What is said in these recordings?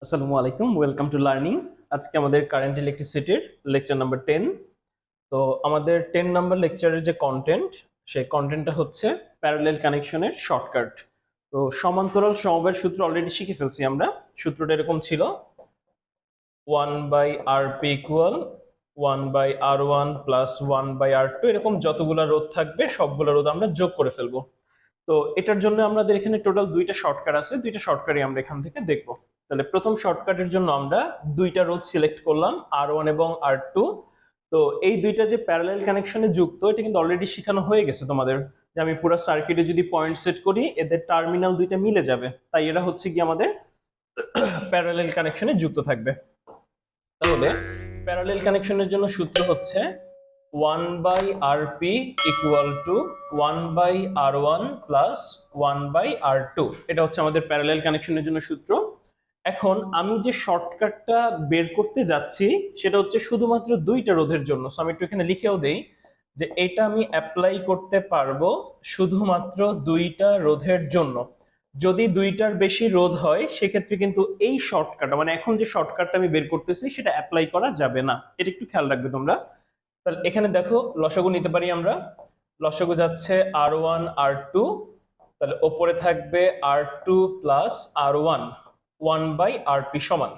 আসসালামু আলাইকুম, welcome to learning. আজকে আমাদের কারেন্ট ইলেকট্রিসিটির লেকচার নাম্বার 10। তো আমাদের 10 নাম্বার লেকচারের যে কন্টেন্ট, সেই কন্টেন্টটা হচ্ছে প্যারালেল কানেকশনের শর্টকাট। তো সমান্তরাল সমবায়ের সূত্র অলরেডি শিখে ফেলছি আমরা। সূত্রটা এরকম ছিল, 1/rp equal 1/r1 plus 1/r2, এরকম যতগুলা রোধ থাকবে সবগুলা রোধ আমরা যোগ করে ফেলবো। তো এটার জন্য আমাদের এখানে টোটাল দুইটা শর্টকাট আছে, দুইটা শর্টকাটই আমরা এখান থেকে দেখবো। তাহলে প্রথম শর্টকাটের জন্য আমরা দুইটা রোধ সিলেক্ট করলাম, R1 এবং R2। তো এই দুইটা যে প্যারালাল কানেকশনে যুক্ত, এটা কিন্তু অলরেডি শেখানো হয়ে গেছে তোমাদের, যে আমি পুরো সার্কিটে যদি পয়েন্ট সেট করি এদের টার্মিনাল দুইটা মিলে যাবে, তাই এরা হচ্ছে কি আমাদের প্যারালাল কানেকশনে যুক্ত থাকবে। তাহলে প্যারালাল কানেকশনের জন্য সূত্র হচ্ছে 1/rp equal to 1/r1 plus 1/r2। এটা হচ্ছে আমাদের প্যারালাল কানেকশনের জন্য সূত্র। এখন আমি যে শর্টকাটটা বের করতে যাচ্ছি সেটা হচ্ছে শুধুমাত্র দুইটা রোধের জন্য। সো আমি একটু এখানে লিখেও দেই যে এটা আমি অ্যাপ্লাই করতে পারবো শুধুমাত্র দুইটা রোধের জন্য। যদি দুইটার বেশি রোধ হয় সেক্ষেত্রে কিন্তু এই শর্টকাট, মানে এখন যে শর্টকাটটা আমি বের করতেছি সেটা অ্যাপ্লাই করা যাবে না। এটা একটু খেয়াল রাখবে তোমরা। তাহলে এখানে দেখো লসাগু নিতে পারি আমরা। লসাগু যাচ্ছে R1 R2, তাহলে ওপরে থাকবে R2 প্লাস R1, 1/rp সমান।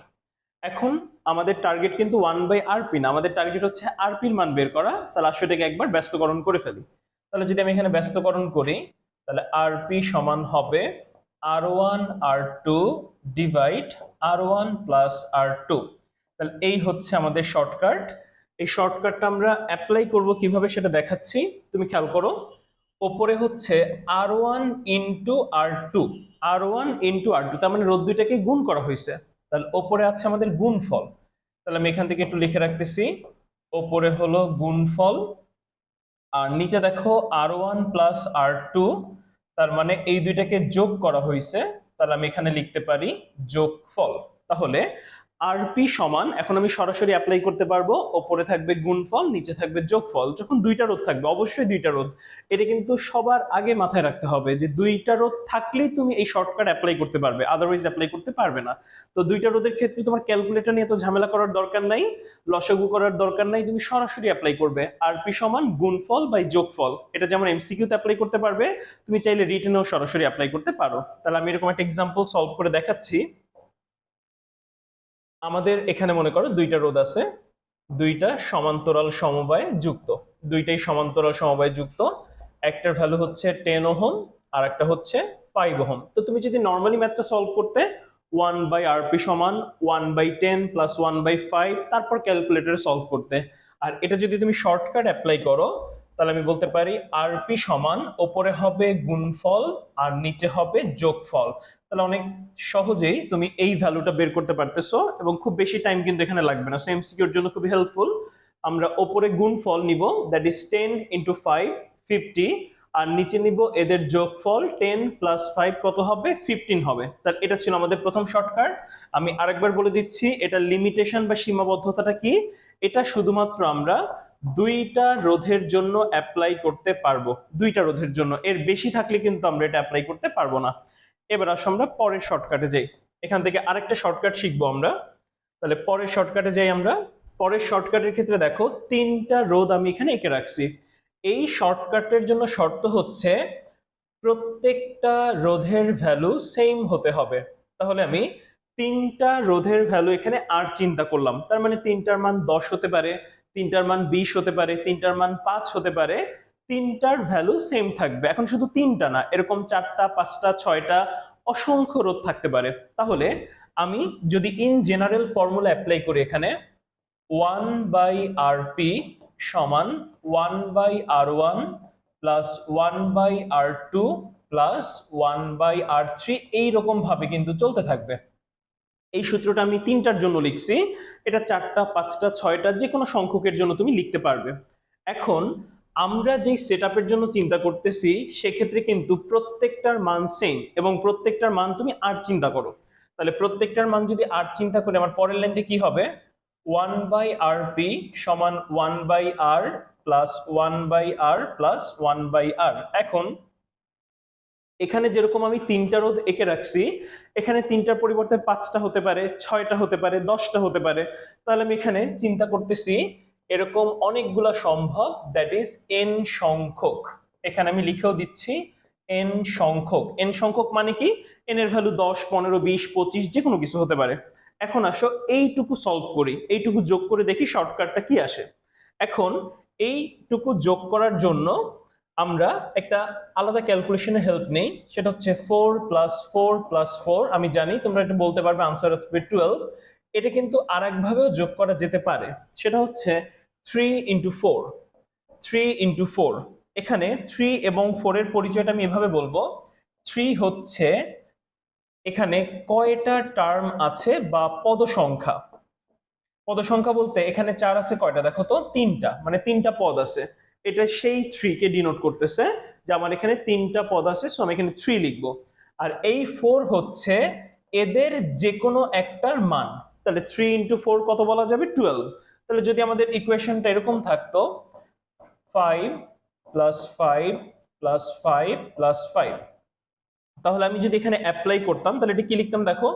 এখন আমাদের টার্গেট কিন্তু 1/rp না, আমাদের টার্গেট হচ্ছে rp এর মান বের করা। তাহলে আসলে এটাকে একবার ব্যস্তকরণ করে ফেলি। তাহলে যদি আমি এখানে ব্যস্তকরণ করি তাহলে rp সমান হবে R1 R2 divide R1 plus R2। তাহলে এই হচ্ছে আমাদের শর্টকাট। এই শর্টকাটটা আমরা অ্যাপ্লাই করব কিভাবে সেটা দেখাচ্ছি, তুমি খেয়াল করো। ওপরে হচ্ছে R1 into R2, R1 into R2, তার মানে রোধ দুইটাকে গুণ করা হয়েছে। তাহলে ওপরে আছে আমাদের গুণফল। তাহলে আমি এখান থেকে একটু লিখে রাখতেছি, ওপরে হলো গুণফল, আর নিচে দেখো R1 প্লাস R2, তার মানে এই দুইটাকে যোগ করা হয়েছে। তাহলে আমি এখানে লিখতে পারি যোগফল। তাহলে আরপি সমান, এখন আমি সরাসরি অ্যাপ্লাই করতে পারবো, ওপরে থাকবে গুণফল, নিচে থাকবে যোগফল। যখন দুইটা রোধ থাকবে, অবশ্যই দুইটা রোধ, এটা কিন্তু সবার আগে মাথায় রাখতে হবে যে দুইটা রোধ থাকলেই তুমি এই শর্টকাট অ্যাপ্লাই করতে পারবে, আদারওয়াইজ অ্যাপ্লাই করতে পারবে না। তো দুইটা রোধের ক্ষেত্রে তোমার ক্যালকুলেটর নিয়ে তো ঝামেলা করার দরকার নাই, লসাগু করার দরকার নাই, তুমি সরাসরি অ্যাপ্লাই করবে আরপি সমান গুণফল বাই যোগফল। এটা যেমন এমসিকিউতে অ্যাপ্লাই করতে পারবে, তুমি চাইলে রিটেনেও সরাসরি অ্যাপ্লাই করতে পারো। তাহলে আমি এরকম একটা এক্সাম্পল সলভ করে দেখাচ্ছি। আমাদের এখানে মনে করো দুইটা রোধ আছে, দুইটা সমান্তরাল সমবায়ে যুক্ত, দুইটাই সমান্তরাল সমবায়ে যুক্ত। একটার ভ্যালু হচ্ছে 10 ওহম আর একটা হচ্ছে 5 ওহম। তো তুমি যদি নর্মালি ম্যাথটা সলভ করতে 1/rp সমান 1/10 প্লাস 1/5, তারপর ক্যালকুলেটরে সলভ করতে। আর এটা যদি তুমি শর্টকাট অ্যাপ্লাই করো তাহলে আমি বলতে পারি আরপি সমান ওপরে হবে গুণফল আর নিচে হবে যোগফল। তাহলে অনেক সহজেই তুমি এই ভ্যালুটা বের করতে পারতেছো, এবং খুব বেশি টাইম কিন্তু এখানে লাগবে না। সো এমসিকিউর জন্য খুবই হেল্পফুল। আমরা ওপরে গুণফল নিব, দ্যাট ইজ 10 ইন্টু 5, 50, আর নিচে নিব এদের যোগফল, 10 প্লাস 5 কত হবে, 15 হবে। তাহলে এটা ছিল আমাদের প্রথম শর্টকাট। আমি আরেকবার বলে দিচ্ছি এটা লিমিটেশন বা সীমাবদ্ধতাটা কি। এটা শুধুমাত্র আমরা দুইটা রোধের জন্য অ্যাপ্লাই করতে পারবো, দুইটা রোধের জন্য, এর বেশি থাকলে কিন্তু আমরা এটা অ্যাপ্লাই করতে পারবো না। এবার আসো আমরা পরের শর্টকাটে যাই, এখান থেকে আরেকটা শর্টকাট শিখবো আমরা। তাহলে পরের শর্টকাটে যাই আমরা। পরের শর্টকাটের ক্ষেত্রে দেখো তিনটা রোধ আমি এখানে এঁকে রাখছি। এই শর্টকাটের জন্য শর্ত হচ্ছে প্রত্যেকটা রোধের ভ্যালু সেম হতে হবে। তাহলে আমি তিনটা রোধের ভ্যালু এখানে আর চিন্তা করলাম, তার মানে তিনটার মান 10 হতে পারে, তিনটার মান 20 হতে পারে, তিনটার মান 5 হতে পারে, তিনটার ভ্যালু সেম থাকবে। এখন শুধু তিনটা না, এরকম 4টা 5টা 6টা অসংখ্য রোধ থাকতে পারে। তাহলে আমি যদি ইন জেনারেল ফর্মুলা অ্যাপ্লাই করি এখানে, 1/rp সমান 1/r1 plus 1/r2 plus 1/r3, এইরকম ভাবে কিন্তু চলতে থাকবে। এই সূত্রটা আমি তিনটার জন্য লিখছি, এটা 4টা 5টা 6টা যে কোনো সংখ্যকের জন্য তুমি লিখতে পারবে। এখন আমরা যেই সেটআপের জন্য চিন্তা করতেছি সেক্ষেত্রে কিন্তু প্রত্যেকটার মান সেম, এবং প্রত্যেকটার মান তুমি আর চিন্তা করো। তাহলে প্রত্যেকটার মান যদি আর চিন্তা করে, আমার পরের লাইনটা কি হবে, 1/rp সমান 1/r plus 1/r plus 1/r। এখন এখানে যেরকম আমি 3টা রোধ এঁকে রাখছি, এখানে 3টার পরিবর্তে 5টা হতে পারে, 6টা হতে পারে, 10টা হতে পারে। তাহলে আমি এখানে চিন্তা করতেছি এরকম অনেকগুলা সম্ভব, দ্যাট ইজ n সংখ্যক। এখানে আমি লিখেও দিচ্ছি n সংখ্যক। n সংখ্যক মানে কি, n এর ভ্যালু 10, 15, 20, 25 যে কোনো কিছু হতে পারে। এখন আসো এইটুকু সলভ করি, এইটুকু যোগ করে দেখি শর্টকাটটা কি আসে। এখন এইটুকু যোগ করার জন্য আমরা একটা আলাদা ক্যালকুলেশনের হেল্প নেই, সেটা হচ্ছে 4 + 4 + 4। আমি জানি তোমরা এটা বলতে পারবে আনসার হবে 12। এটা কিন্তু আরেক ভাবেও যোগ করা যেতে পারে, সেটা হচ্ছে 3 × 4। 3 × 4, এখানে 3 এবং 4 এর পরিচয়টা আমি এভাবে বলবো। 3 হচ্ছে এখানে কয়টা টার্ম আছে বা পদ সংখ্যা। পদ সংখ্যা বলতে এখানে 4 আছে কয়টা দেখো তো, 3টা, মানে 3টা পদ আছে। এটা সেই 3 কে ডিনোট করতেছে যে আমার এখানে 3টা পদ আছে, সো আমি এখানে 3 লিখবো। আর এই 4 হচ্ছে এদের যে কোনো একটার মান। তাহলে 3 × 4 কত বলা যাবে, 12। তাহলে যদি আমাদের ইকুয়েশনটা এরকম থাকতো 5 + 5 + 5 + 5, তাহলে আমি যদি এখানে অ্যাপ্লাই করতাম তাহলে এটা কি লিখতাম দেখো,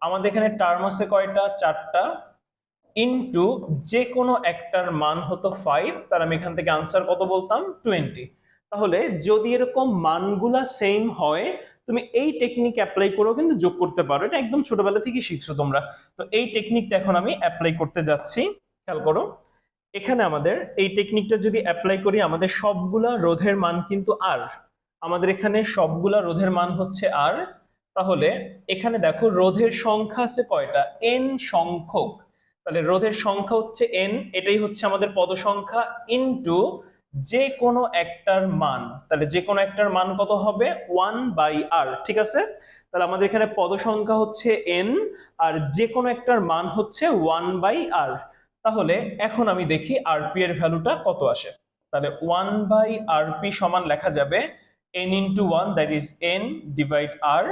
আমাদের এখানে টার্ম আছে কয়টা, 4টা, ইনটু যে কোনো একটার মান হতো 5, তার আমি এখান থেকে আনসার কত বলতাম, 20। তাহলে যদি এরকম মানগুলা সেম হয়, তুমি এই টেকনিক অ্যাপ্লাই করেও কিন্তু যোগ করতে পারো। এটা একদম ছোটবেলা থেকে শিখছো তোমরা। তো এই টেকনিকটা এখন আমি অ্যাপ্লাই করতে যাচ্ছি। খেয়াল করো, এখানে আমাদের এই টেকনিকটা যদি অ্যাপ্লাই করি, আমাদের সবগুলা রোধের মান কিন্তু আর, আমাদের এখানে সবগুলা রোধের মান হচ্ছে আর। তাহলে এখানে দেখো রোধের সংখ্যা আছে কয়টা, n সংখ্যক। তাহলে রোধের সংখ্যা হচ্ছে n, এটাই হচ্ছে আমাদের পদ সংখ্যা, ইনটু যে কোনো একটার মান। তাহলে যে কোনো একটার মান কত হবে, 1/r। ঠিক আছে, তাহলে আমাদের এখানে পদ সংখ্যা হচ্ছে n, আর যে কোনো একটার মান হচ্ছে 1/r। তাহলে এখন আমি দেখি rp এর ভ্যালুটা কত আসে। তাহলে 1/rp সমান লেখা যাবে n × 1, that is n divide r।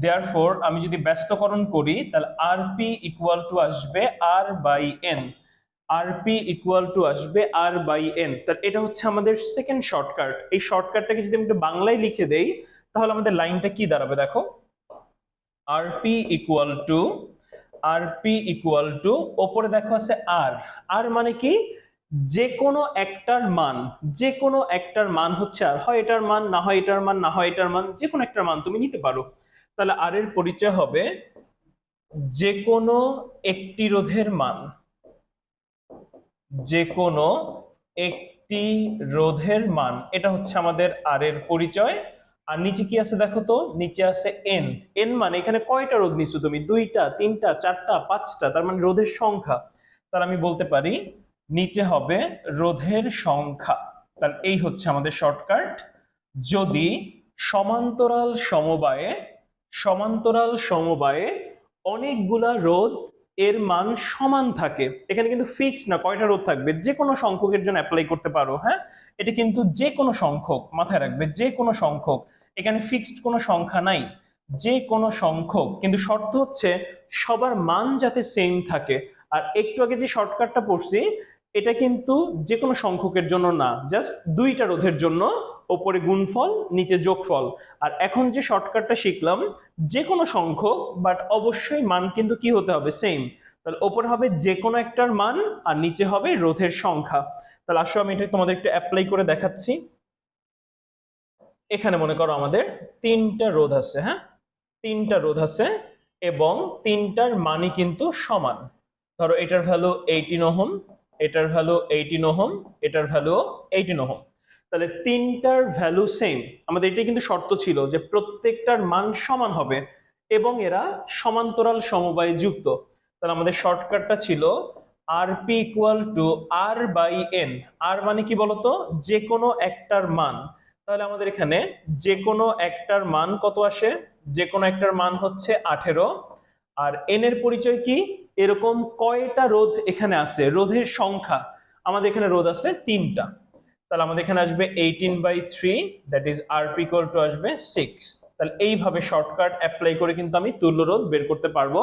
Therefore আমি যদি ব্যস্তকরণ করি তাহলে rp ইকুয়াল টু আসবে r/n। rp ইকুয়াল টু আসবে r/n। তাহলে এটা হচ্ছে আমাদের সেকেন্ড শর্টকাট। এই শর্টকাটটাকে যদি আমি একটু বাংলায় লিখে দেই, তাহলে আমাদের লাইনটা কি দাঁড়াবে দেখো, rp ইকুয়াল টু ওপরে দেখো আছে r। r মানে কি, যে কোনো একটার মান, যে কোনো একটার মান হচ্ছে আর, হয় এটার মান, না হয় এটার মান, না হয় এটার মান, যে কোনো একটার মান তুমি নিতে পারো। তাহলে আর এর পরিচয় হবে যে কোনো একটি রোধের মান, যে কোনো একটি রোধের মান, এটা হচ্ছে আমাদের আর এর পরিচয়। আর নিচে কি আছে দেখো তো, নিচে আছে এন। এন মানে এখানে কয়টা রোধ নিছো তুমি, 2টা, 3টা, 4টা, 5টা, তার মানে রোধের সংখ্যা। তাহলে আমি বলতে পারি নিচে হবে রোধের সংখ্যা। তাহলে এই হচ্ছে আমাদের শর্টকাট। যদি সমান্তরাল সমবায়ে অনেকগুলা রোধ এর মান সমান থাকে, এখানে কিন্তু ফিক্স না কয়টা রোধ থাকবে, যে কোনো সংখ্যকের জন্য অ্যাপ্লাই করতে পারো। হ্যাঁ, এটা কিন্তু যে কোনো সংখ্যক, মাথায় রাখবে যে কোনো সংখ্যক, এখানে ফিক্সড কোনো সংখ্যা নাই, যে কোনো সংখ্যক। কিন্তু শর্ত হচ্ছে সবার মান যাতে সেম থাকে। আর একটু আগে যে শর্টকাটটা পড়ছি, এটা কিন্তু যে কোনো সংখ্যকের জন্য না, জাস্ট 2টা রোধের জন্য, ওপরে গুণফল নিচে যোগফল। আর এখন যে শর্টকাটটা শিখলাম, যে কোনো সংখ্যক, বাট অবশ্যই মান কিন্তু কি হতে হবে, সেম। তাহলে ওপরে হবে যে কোনো একটার মান, আর নিচে হবে রোধের সংখ্যা। তাহলে আসলে আমি এটা তোমাদের একটু অ্যাপ্লাই করে দেখাচ্ছি। এখানে মনে করো আমাদের 3টা রোধ আছে। হ্যাঁ, 3টা রোধ আছে এবং 3টার মানই কিন্তু সমান। ধরো এটার ভ্যালু 18 ওহম, এটার ভ্যালু 18 ওহম, এটার ভ্যালু 18 ওহম। তাহলে 3টার ভ্যালু সেম। আমাদের এটা কিন্তু শর্ত ছিল যে প্রত্যেকটার মান সমান হবে এবং এরা সমান্তরাল সমবায়ে যুক্ত। তাহলে আমাদের শর্টকাটটা ছিল rp equal to r/n। r মানে কি বলতো, যে কোনো একটার মান। তাহলে আমাদের এখানে যে কোনো একটার মান কত আসে, যে কোনো একটার মান হচ্ছে 18। আর n এর পরিচয় কি, এরকম কয়টা রোধ এখানে আছে, রোধের সংখ্যা। আমাদের এখানে রোধ আছে 3টা। তাহলে আমাদের এখানে আসবে 18/3, that is rp equal to আসবে 6। তাহলে এইভাবে শর্টকাট অ্যাপ্লাই করে কিন্তু আমি তুল্য রোধ বের করতে পারবো।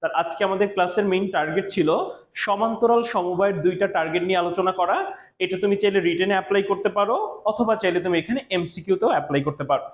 তার আজকে আমাদের ক্লাসের মেইন টার্গেট ছিল সমান্তরাল সমবায়ের 2টা টার্গেট নিয়ে আলোচনা করা। এটা তুমি চাইলে রিটেনে অ্যাপ্লাই করতে পারো, অথবা চাইলে তুমি এখানে এমসিকিউ তেও অ্যাপ্লাই করতে পারো।